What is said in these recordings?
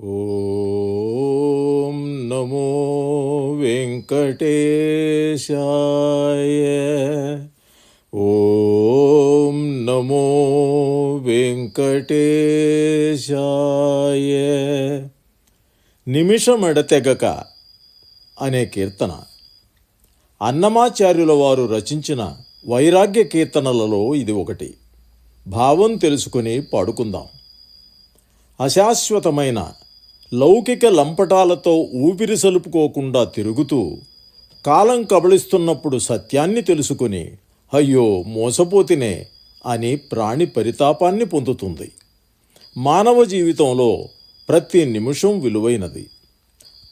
ఓం నమో వెంకటేశాయ. ఓం నమో వెంకటేశాయ. నిమిషమెడతెగక అనే కీర్తన అన్నమాచార్యుల వారు రచించిన వైరాగ్య కీర్తనలలో ఇది ఒకటి. భావం తెలుసుకుని పాడుకుందాం. అశాశ్వతమైన లౌకిక లంపటాలతో ఊపిరి సలుపుకోకుండా తిరుగుతూ కాలం కబళిస్తున్నప్పుడు సత్యాన్ని తెలుసుకుని అయ్యో మోసపోతినే అని ప్రాణి పరితాపాన్ని పొందుతుంది. మానవ జీవితంలో ప్రతి నిమిషం విలువైనది.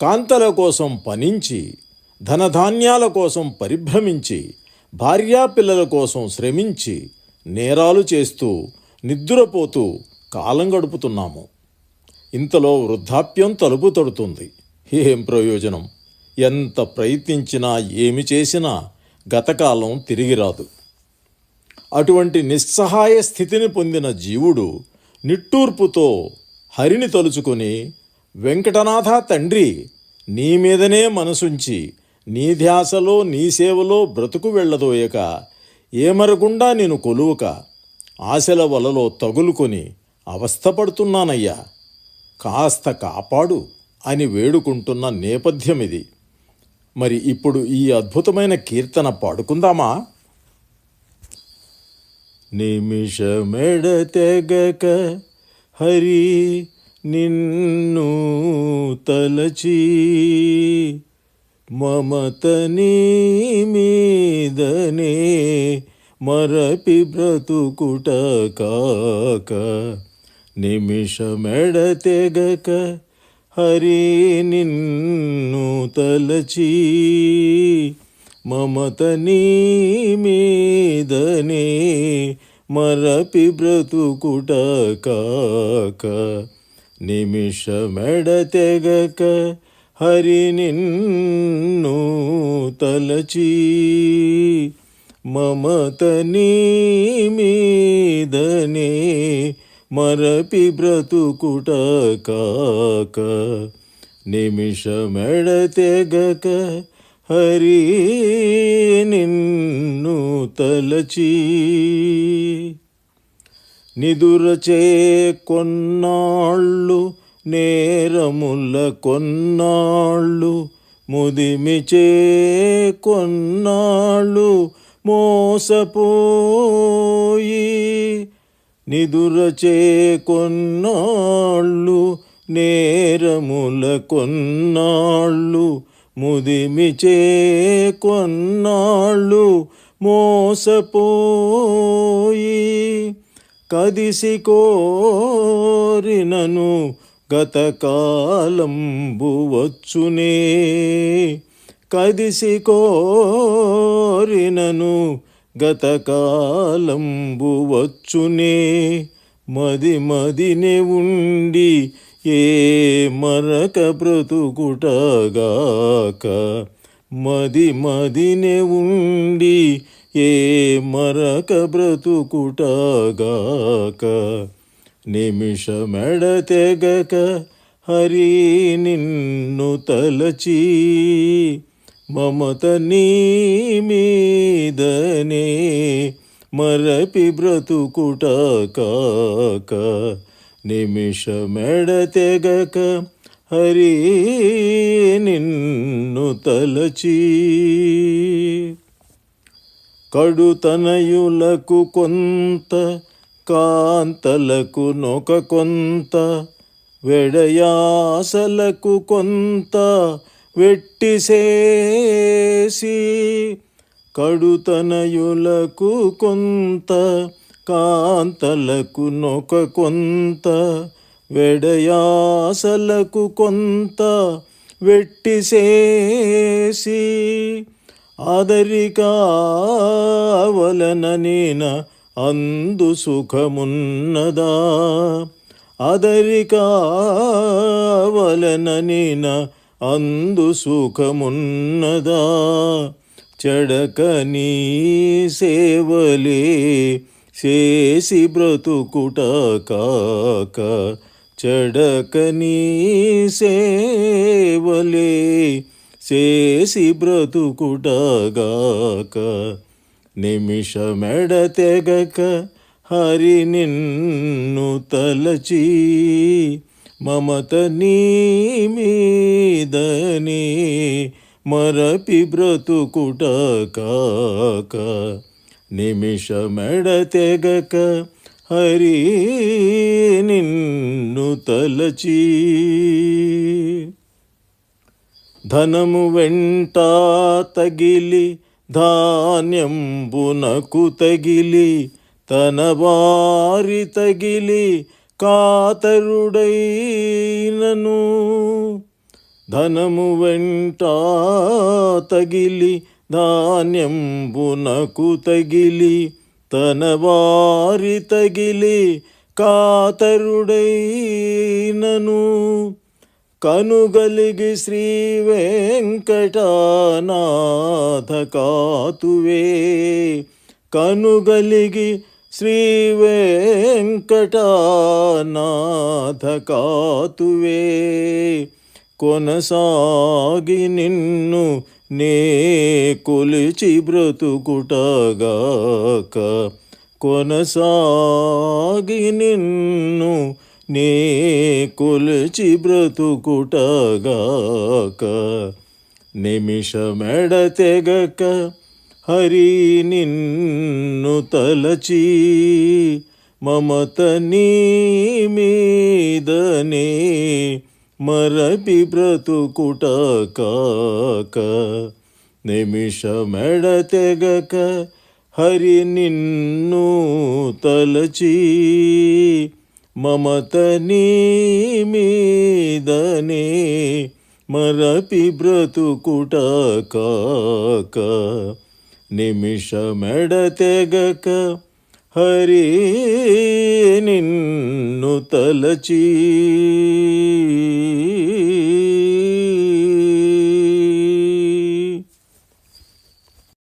కాంతల కోసం పనించి, ధనధాన్యాల కోసం పరిభ్రమించి, భార్యాపిల్లల కోసం శ్రమించి, నేరాలు చేస్తూ నిద్రపోతూ కాలం గడుపుతున్నాము. ఇంతలో వృద్ధాప్యం తలుపు తడుతుంది. ఏం ప్రయోజనం? ఎంత ప్రయత్నించినా ఏమి చేసినా గతకాలం తిరిగి రాదు. అటువంటి నిస్సహాయ స్థితిని పొందిన జీవుడు నిట్టూర్పుతో హరిని తలుచుకొని, వెంకటనాథ తండ్రి, నీ మీదనే మనసుంచి నీ ధ్యాసలో నీ సేవలో బ్రతుకు వెళ్ళదోయక, ఏమరగుండా నేను కొలువక ఆశల వలలో తగులుకొని అవస్థపడుతున్నానయ్యా, కాస్త కాపాడు అని వేడుకుంటున్న నేపథ్యమిది. మరి ఇప్పుడు ఈ అద్భుతమైన కీర్తన పాడుకుందామా? నిమిషమెడతెగక హరి నిన్ను తలచి, మమత నీ మీదనే మరపి బ్రతుకుట కాక. నిమిషమెడతెగక హరి నిన్ను తలచి, మమత నీ మీదనే మరపి బ్రతుకుట కాక. నిమిషమెడతెగక హరి నిన్ను తలచి, మమత నీ మీదనే మరపి బ్రతుకుట కాక. నిమిషమెడతెగక హరి నిన్ను తలచి, నిదురచే కొన్నాళ్ళు నేరముల కొన్నాళ్ళు, ముదిమిచే కొన్నాళ్ళు మోసపోయి. నిదురచే కొన్నాళ్ళు నేరముల కొన్నాళ్ళు, ముదిమిచే కొన్నాళ్ళు మోసపోయి. కదిసి కోరినను గతకాలంబు వచ్చునే, కదిసి కోరినను గతకాలంబు వచ్చునే. మది మదినే ఉండి ఏ మరక బ్రతుకుటగాక, మది మదినే ఉండి ఏ మరక బ్రతుకుటగాక. నిమిషమెడతెగక హరి నిన్ను తలచి, మమత నీ మీదనే మరపి బ్రతుకుట కాక. నిమిషమెడతెగక హరి నిన్ను తలచి. కడుతనయులకు కొంత, కాంతలకు నొక కొంత, వెడయాసలకు కొంత వెట్టిసేసి. కడుతనయులకు కొంత, కాంతలకు నొక కొంత, వెడయాసలకు కొంత వెట్టిసేసి. ఆదరికావలననేన అందు సుఖమున్నదా, ఆదరికావలననేన అందు సుఖమున్నదా. చెడక నీ సేవలే చేసి బ్రతుకుట కాక, చెడకనీ సేవలే చేసి బ్రతుకుటగాక నిమిషమెడ తెగక హరి నిన్ను తలచి మమత నీ మీదనే మరపి బ్రతుకుటగాక నిమిషమెడ తెగక హరి నిన్ను తలచి ధనము వెంట తగిలి ధాన్యంబునకు తగిలి తన వారి తగిలి కాతరుడైనను ధనము వెంట తగిలి ధాన్యంబునకు తగిలి తన వారి తగిలి కాతరుడైనను కనుగలిగి శ్రీ వెంకటనాథ కాతువే కనుగలిగి శ్రీ వెంకటనాథ కాతువే కొనసాగి నిన్ను నే కొలిచి బ్రతుకుటగాక కొనసాగి నిన్ను నే కొలిచి బ్రతుకుటగాక నిమిషమెడ తెగక హరి నిన్ను తలచి మమత నీ మీదనే మరపి బ్రతుకుటగాక నిమిషమెడ తెగక హరి నిన్ను తలచి మమత నీ మీదనే మరపి బ్రతుకుటగాక నిమిషమెడ తెగక హరి నిన్ను తలచి